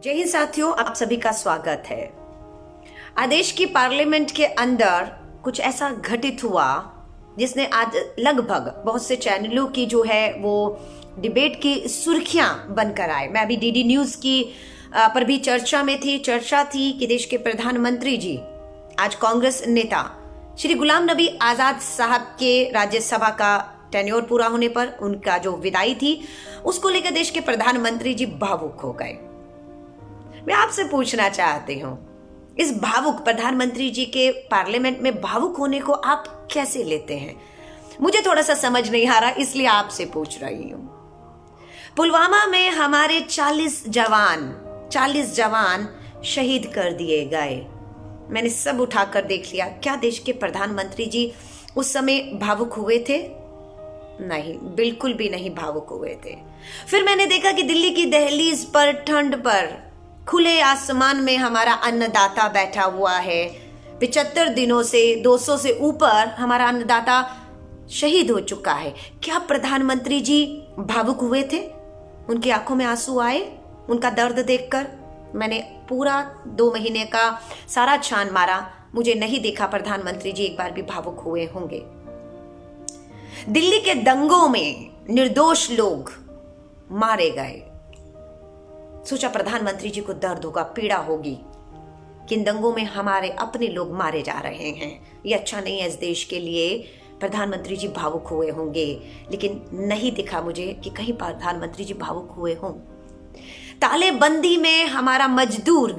जय हिंद साथियों, आप सभी का स्वागत है। आदेश की पार्लियामेंट के अंदर कुछ ऐसा घटित हुआ जिसने आज लगभग बहुत से चैनलों की जो है वो डिबेट की सुर्खियां बनकर आए। मैं अभी डीडी न्यूज की पर भी चर्चा थी कि देश के प्रधानमंत्री जी आज कांग्रेस नेता श्री गुलाम नबी आजाद साहब के राज्यसभा का टेन्योर पूरा होने पर उनका जो विदाई थी उसको लेकर देश के प्रधानमंत्री जी भावुक हो गए। मैं आपसे पूछना चाहती हूं, इस भावुक प्रधानमंत्री जी के पार्लियामेंट में भावुक होने को आप कैसे लेते हैं? मुझे थोड़ा सा समझ नहीं आ रहा, इसलिए आपसे पूछ रही हूं। पुलवामा में हमारे 40 जवान शहीद कर दिए गए। मैंने सब उठाकर देख लिया। क्या देश के प्रधानमंत्री जी उस समय भावुक हुए थे? नहीं, बिल्कुल भी नहीं भावुक हुए थे। फिर मैंने देखा कि दिल्ली की दहलीज पर ठंड पर खुले आसमान में हमारा अन्नदाता बैठा हुआ है। 75 दिनों से 200 से ऊपर हमारा अन्नदाता शहीद हो चुका है। क्या प्रधानमंत्री जी भावुक हुए थे? उनकी आंखों में आंसू आए उनका दर्द देखकर? मैंने पूरा 2 महीने का सारा छान मारा, मुझे नहीं देखा प्रधानमंत्री जी एक बार भी भावुक हुए होंगे। दिल्ली के दंगों में निर्दोष लोग मारे गए। सोचा प्रधानमंत्री जी को दर्द होगा, पीड़ा होगी कि इन दंगों में हमारे अपने लोग मारे जा रहे हैं। ये अच्छा नहीं है इस देश के लिए। प्रधानमंत्री जी भावुक हुए होंगे, लेकिन नहीं दिखा मुझे कि कहीं प्रधानमंत्री जी भावुक हुए हों। तालेबंदी में हमारा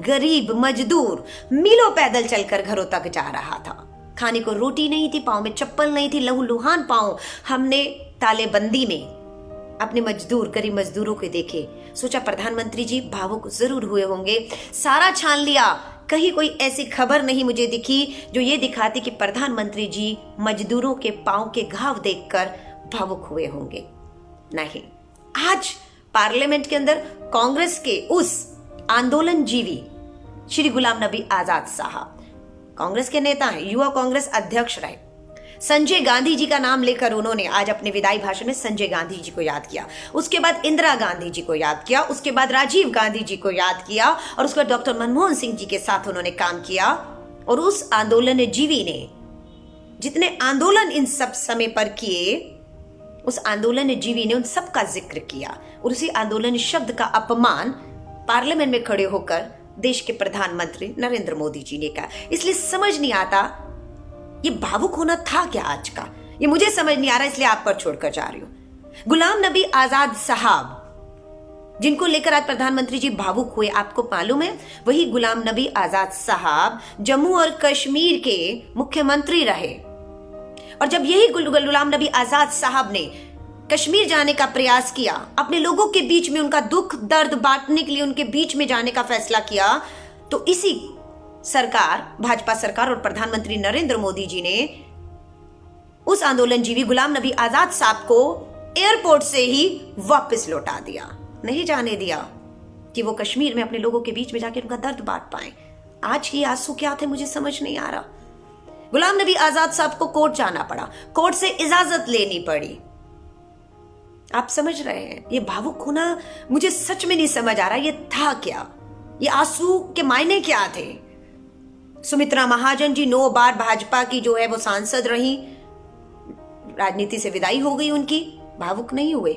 गरीब मजदूर मीलों पैदल चलकर घरों तक जा रहा था। खाने को रोटी नहीं थी, पाँव में चप्पल नहीं थी, लहूलुहान पाँव हमने तालेबंदी में अपने गरीब मजदूरों के देखे। सोचा प्रधानमंत्री जी भावुक जरूर हुए होंगे। सारा छान लिया, कहीं कोई ऐसी खबर नहीं मुझे दिखी जो ये दिखाती कि प्रधानमंत्री जी मजदूरों के पांव के घाव देखकर भावुक हुए होंगे। नहीं। आज पार्लियामेंट के अंदर कांग्रेस के उस आंदोलनजीवी श्री गुलाम नबी आजाद साहब, कांग्रेस के नेता हैं, युवा कांग्रेस अध्यक्ष रहे, संजय गांधी जी का नाम लेकर उन्होंने आज अपने विदाई भाषण में संजय गांधी जी को याद किया। उसके बाद इंदिरा गांधी जी को याद किया, उसके बाद राजीव गांधी जी को याद किया, और उसके बाद डॉक्टर मनमोहन सिंह जी के साथ उन्होंने काम किया। और उस आंदोलनजीवी ने जितने आंदोलन इन सब समय पर किए, उस आंदोलनजीवी ने उन सब का जिक्र किया। और उसी आंदोलन शब्द का अपमान पार्लियामेंट में खड़े होकर देश के प्रधानमंत्री नरेंद्र मोदी जी ने कहा। इसलिए समझ नहीं आता ये भावुक होना था क्या आज का, ये मुझे समझ नहीं आ रहा, इसलिए आप पर छोड़कर जा रही हूं। गुलाम नबी आजाद साहब जिनको लेकर आज प्रधानमंत्री जी भावुक हुए, आपको मालूम है वही गुलाम नबी आजाद साहब जम्मू और कश्मीर के मुख्यमंत्री रहे। और जब यही गुलाम नबी आजाद साहब ने कश्मीर जाने का प्रयास किया, अपने लोगों के बीच में उनका दुख दर्द बांटने के लिए उनके बीच में जाने का फैसला किया, तो इसी सरकार, भाजपा सरकार और प्रधानमंत्री नरेंद्र मोदी जी ने उस आंदोलनजीवी गुलाम नबी आजाद साहब को एयरपोर्ट से ही वापस लौटा दिया। नहीं जाने दिया कि वो कश्मीर में अपने लोगों के बीच में जाकर उनका दर्द बांट पाए। आज ये आंसू क्या थे मुझे समझ नहीं आ रहा। गुलाम नबी आजाद साहब को कोर्ट जाना पड़ा, कोर्ट से इजाजत लेनी पड़ी। आप समझ रहे हैं ये भावुक होना मुझे सच में नहीं समझ आ रहा। ये था क्या? ये आंसू के मायने क्या थे? सुमित्रा महाजन जी 9 बार भाजपा की जो है वो सांसद रही, राजनीति से विदाई हो गई उनकी, भावुक नहीं हुए।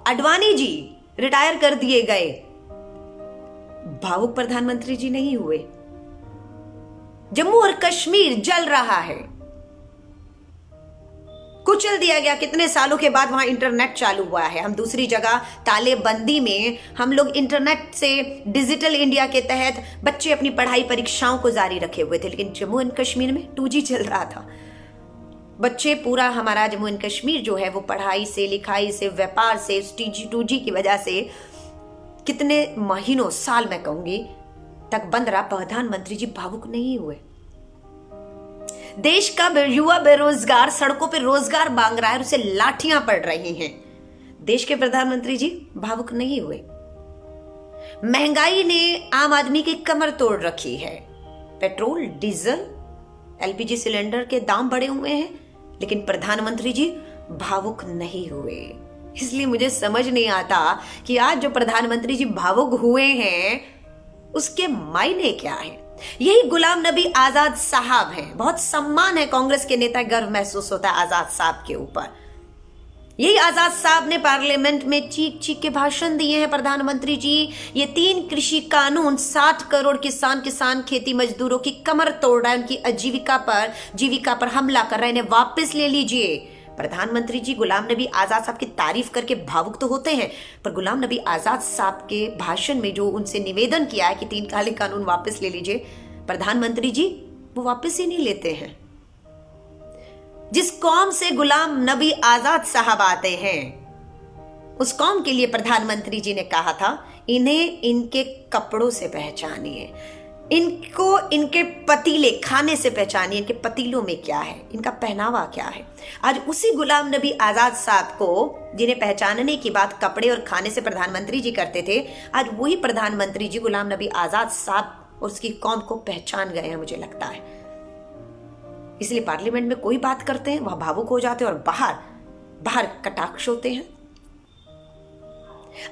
अडवाणी जी रिटायर कर दिए गए, भावुक प्रधानमंत्री जी नहीं हुए। जम्मू और कश्मीर जल रहा है, कुचल दिया गया, कितने सालों के बाद वहां इंटरनेट चालू हुआ है। हम दूसरी जगह तालेबंदी में हम लोग इंटरनेट से डिजिटल इंडिया के तहत बच्चे अपनी पढ़ाई परीक्षाओं को जारी रखे हुए थे, लेकिन जम्मू एंड कश्मीर में 2G चल रहा था। बच्चे पूरा हमारा जम्मू एंड कश्मीर जो है वो पढ़ाई से, लिखाई से, व्यापार से, 2G की वजह से कितने महीनों, साल मैं कहूंगी, तक बंद रहा। प्रधानमंत्री जी भावुक नहीं हुए। देश का युवा बेरोजगार सड़कों पे रोजगार मांग रहा है, उसे लाठियां पड़ रही हैं। देश के प्रधानमंत्री जी भावुक नहीं हुए। महंगाई ने आम आदमी की कमर तोड़ रखी है। पेट्रोल, डीजल, LPG सिलेंडर के दाम बढ़े हुए हैं, लेकिन प्रधानमंत्री जी भावुक नहीं हुए। इसलिए मुझे समझ नहीं आता कि आज जो प्रधानमंत्री जी भावुक हुए हैं उसके मायने क्या है। यही गुलाम नबी आजाद साहब हैं। बहुत सम्मान है कांग्रेस के नेता, गर्व महसूस होता है आजाद साहब के ऊपर। यही आजाद साहब ने पार्लियामेंट में चीख चीख के भाषण दिए हैं, प्रधानमंत्री जी ये 3 कृषि कानून 60 करोड़ किसान खेती मजदूरों की कमर तोड़ रहा है, उनकी जीविका पर हमला कर रहा है, इन्हें वापस ले लीजिए। प्रधानमंत्री जी गुलाम नबी आजाद साहब की तारीफ करके भावुक तो होते हैं, पर गुलाम नबी आजाद साहब के भाषण में जो उनसे निवेदन किया है कि 3 काले कानून वापस ले लीजिए, प्रधानमंत्री जी वो वापस ही नहीं लेते हैं। जिस कौम से गुलाम नबी आजाद साहब आते हैं उस कौम के लिए प्रधानमंत्री जी ने कहा था इन्हें इनके कपड़ों से पहचानिए, इनको इनके पतीले खाने से पहचानिए, इनके पतीलों में क्या है, इनका पहनावा क्या है। आज उसी गुलाम नबी आजाद साहब को जिन्हें पहचानने की बात कपड़े और खाने से प्रधानमंत्री जी करते थे, आज वही प्रधानमंत्री जी गुलाम नबी आजाद साहब और उसकी कौम को पहचान गए हैं, मुझे लगता है। इसलिए पार्लियामेंट में कोई बात करते हैं वह भावुक हो जाते हैं और बाहर कटाक्ष होते हैं।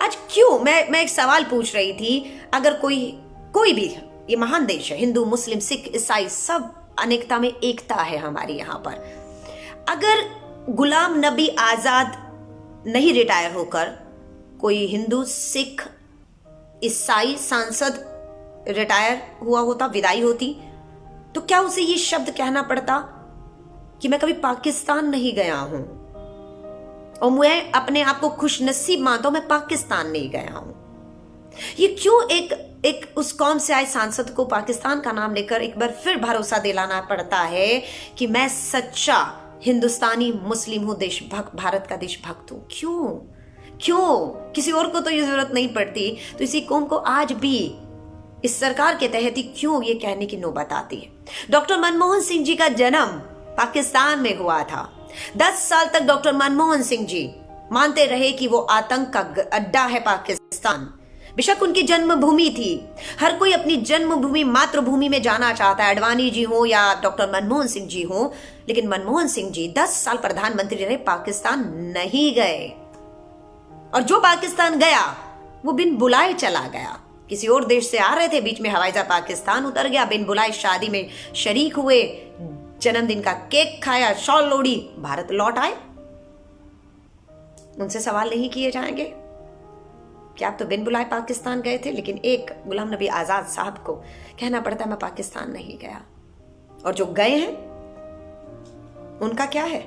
आज क्यों मैं एक सवाल पूछ रही थी, अगर कोई भी, ये महान देश है, हिंदू मुस्लिम सिख ईसाई सब अनेकता में एकता है हमारी यहाँ पर। अगर गुलाम नबी आजाद नहीं रिटायर होकर कोई हिंदू सिख ईसाई सांसद रिटायर हुआ होता, विदाई होती, तो क्या उसे ये शब्द कहना पड़ता कि मैं कभी पाकिस्तान नहीं गया हूं और मैं अपने आप को खुशनसीब मानता हूं मैं पाकिस्तान नहीं गया हूं। ये क्यों एक उस कौम से आए सांसद को पाकिस्तान का नाम लेकर एक बार फिर भरोसा दिलाना पड़ता है कि मैं सच्चा हिंदुस्तानी मुस्लिम हूं, देशभक्त, भारत का देशभक्त हूं। क्यों किसी और को तो ये जरूरत नहीं पड़ती, तो इसी कौम को आज भी इस सरकार के तहत ही क्यों ये कहने की नौबत आती है। डॉक्टर मनमोहन सिंह जी का जन्म पाकिस्तान में हुआ था। 10 साल तक डॉक्टर मनमोहन सिंह जी मानते रहे कि वो आतंक का अड्डा है पाकिस्तान। बेशक उनकी जन्मभूमि थी, हर कोई अपनी जन्मभूमि मातृभूमि में जाना चाहता है, अडवाणी जी हो या डॉक्टर मनमोहन सिंह जी हो, लेकिन मनमोहन सिंह जी 10 साल प्रधानमंत्री रहे, पाकिस्तान नहीं गए। और जो पाकिस्तान गया वो बिन बुलाए चला गया। किसी और देश से आ रहे थे, बीच में हवाई जहाज पाकिस्तान उतर गया, बिन बुलाए शादी में शरीक हुए, जन्मदिन का केक खाया, शॉल ओढ़ी, भारत लौट आए। उनसे सवाल नहीं किए जाएंगे कि आप तो बिन बुलाए पाकिस्तान गए थे, लेकिन एक गुलाम नबी आजाद साहब को कहना पड़ता है मैं पाकिस्तान नहीं गया। और जो गए हैं उनका क्या है,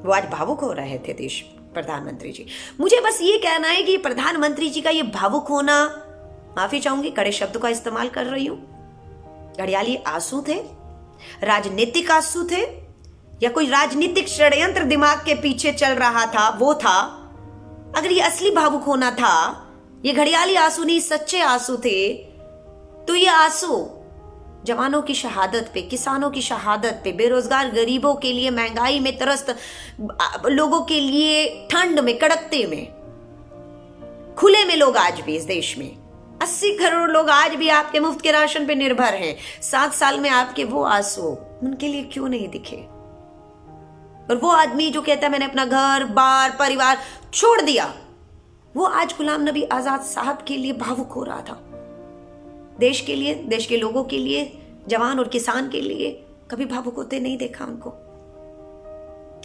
वो आज भावुक हो रहे थे देश प्रधानमंत्री जी। मुझे बस ये कहना है कि प्रधानमंत्री जी का ये भावुक होना, माफी चाहूंगी कड़े शब्दों का इस्तेमाल कर रही हूं, घड़ियाली आंसू थे, राजनीतिक आंसू थे, या कोई राजनीतिक षड्यंत्र दिमाग के पीछे चल रहा था वो था। अगर ये असली भावुक होना था, ये घड़ियाली आंसू नहीं सच्चे आंसू थे, तो ये आंसू जवानों की शहादत पे, किसानों की शहादत पे, बेरोजगार गरीबों के लिए, महंगाई में त्रस्त लोगों के लिए, ठंड में कड़कते में, खुले में लोग आज भी इस देश में 80 करोड़ लोग आज भी आपके मुफ्त के राशन पे निर्भर हैं। 7 साल में आपके वो आंसू उनके लिए क्यों नहीं दिखे? और वो आदमी जो कहता है मैंने अपना घर बार परिवार छोड़ दिया, वो आज गुलाम नबी आजाद साहब के लिए भावुक हो रहा था। देश के लिए, देश के लोगों के लिए, जवान और किसान के लिए कभी भावुक होते नहीं देखा उनको।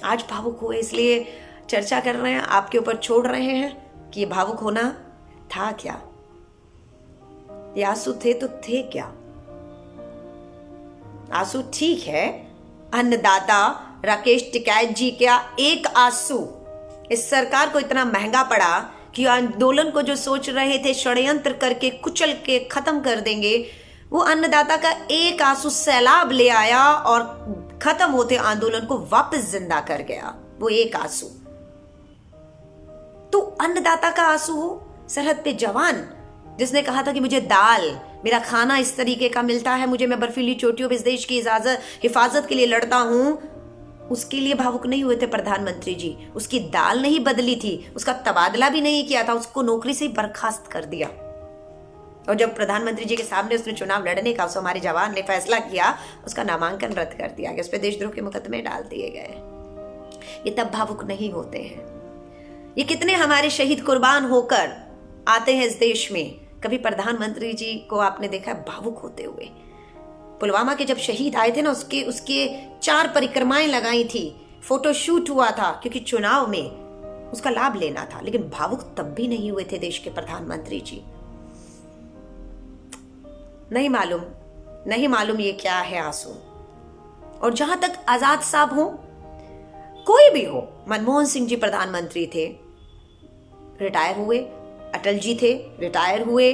आज भावुक हुए, इसलिए चर्चा कर रहे हैं, आपके ऊपर छोड़ रहे हैं कि ये भावुक होना था क्या, ये आंसू थे तो थे क्या? आंसू ठीक है, अन्नदाता राकेश टिकैत जी का एक आंसू इस सरकार को इतना महंगा पड़ा कि आंदोलन को जो सोच रहे थे षड्यंत्र करके कुचल के खत्म कर देंगे, वो अन्नदाता का एक आंसू सैलाब ले आया और खत्म होते आंदोलन को वापस जिंदा कर गया। वो एक आंसू तो अन्नदाता का आंसू हो, सरहद पे जवान जिसने कहा था कि मुझे दाल, मेरा खाना इस तरीके का मिलता है, मैं बर्फीली चोटियों पे इस देश की हिफाजत के लिए लड़ता हूं, उसके लिए भावुक नहीं हुए थे प्रधानमंत्री जी। उसकी दाल नहीं बदली थी, उसका तबादला भी नहीं किया था, उसको नौकरी से ही बर्खास्त कर दिया। और जब प्रधानमंत्री जी के सामने उसने चुनाव लड़ने का हमारे जवान ने फैसला किया, उसका नामांकन रद्द कर दिया गया, उस पर देशद्रोह के मुकदमे डाल दिए गए। ये तब भावुक नहीं होते हैं। ये कितने हमारे शहीद कुर्बान होकर आते हैं इस देश में। कभी प्रधानमंत्री जी को आपने देखा है भावुक होते हुए? पुलवामा के जब शहीद आए थे ना, उसके 4 परिक्रमाएं लगाई थी, फोटो शूट हुआ था, क्योंकि चुनाव में उसका लाभ लेना था, लेकिन भावुक तब भी नहीं हुए थे देश के प्रधानमंत्री जी। नहीं मालूम ये क्या है आंसू। और जहां तक आजाद साहब हो, कोई भी हो, मनमोहन सिंह जी प्रधानमंत्री थे, रिटायर हुए, अटल जी थे, रिटायर हुए,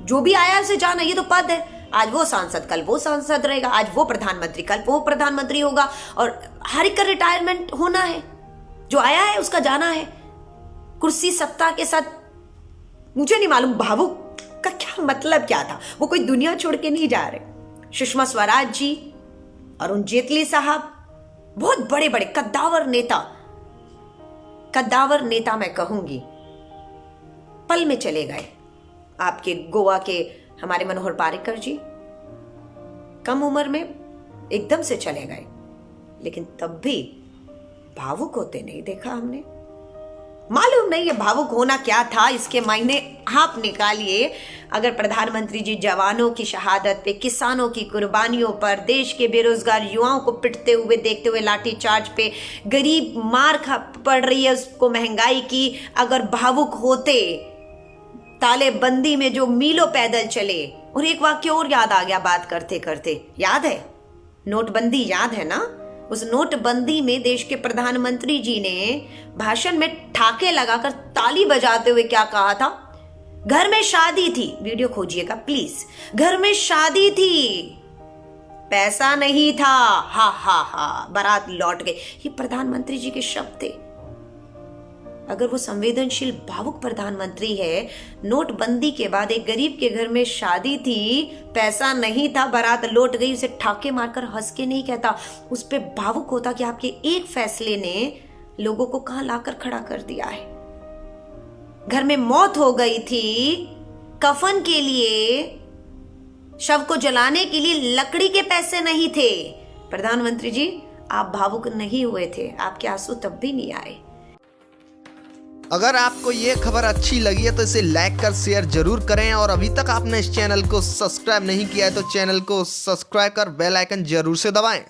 जो भी आया उसे जाना, ये तो पद है। आज वो सांसद, कल वो सांसद रहेगा, आज वो प्रधानमंत्री, कल वो प्रधानमंत्री होगा, और हर एक का रिटायरमेंट होना है। जो आया है उसका जाना है, कुर्सी सत्ता के साथ। मुझे नहीं मालूम भावुक का क्या मतलब क्या था। वो कोई दुनिया छोड़ के नहीं जा रहे। सुषमा स्वराज जी, अरुण जेटली साहब, बहुत बड़े बड़े कद्दावर नेता मैं कहूंगी, पल में चले गए। आपके गोवा के हमारे मनोहर पारिकर जी कम उम्र में एकदम से चले गए, लेकिन तब भी भावुक होते नहीं देखा हमने। मालूम नहीं ये भावुक होना क्या था, इसके मायने आप निकालिए। अगर प्रधानमंत्री जी जवानों की शहादत पे, किसानों की कुर्बानियों पर, देश के बेरोजगार युवाओं को पिटते हुए देखते हुए, लाठीचार्ज पे, गरीब मार पड़ रही है उसको महंगाई की, अगर भावुक होते, तालेबंदी में जो मीलों पैदल चले। और एक वाक्य और याद आ गया बात करते करते, याद है नोटबंदी, याद है ना? उस नोटबंदी में देश के प्रधानमंत्री जी ने भाषण में ठाके लगाकर ताली बजाते हुए क्या कहा था? घर में शादी थी, वीडियो खोजिएगा प्लीज, घर में शादी थी, पैसा नहीं था, हा हा हा, बारात लौट गई। ये प्रधानमंत्री जी के शब्द थे। अगर वो संवेदनशील भावुक प्रधानमंत्री है, नोटबंदी के बाद एक गरीब के घर में शादी थी, पैसा नहीं था, बारात लौट गई, उसे ठाके मारकर हंस के नहीं कहता, उस पे भावुक होता कि आपके एक फैसले ने लोगों को कहां लाकर खड़ा कर दिया है। घर में मौत हो गई थी, कफन के लिए, शव को जलाने के लिए लकड़ी के पैसे नहीं थे। प्रधानमंत्री जी आप भावुक नहीं हुए थे, आपके आंसू तब भी नहीं आए। अगर आपको ये खबर अच्छी लगी है तो इसे लाइक कर शेयर जरूर करें, और अभी तक आपने इस चैनल को सब्सक्राइब नहीं किया है तो चैनल को सब्सक्राइब कर बेल आइकन जरूर से दबाएं।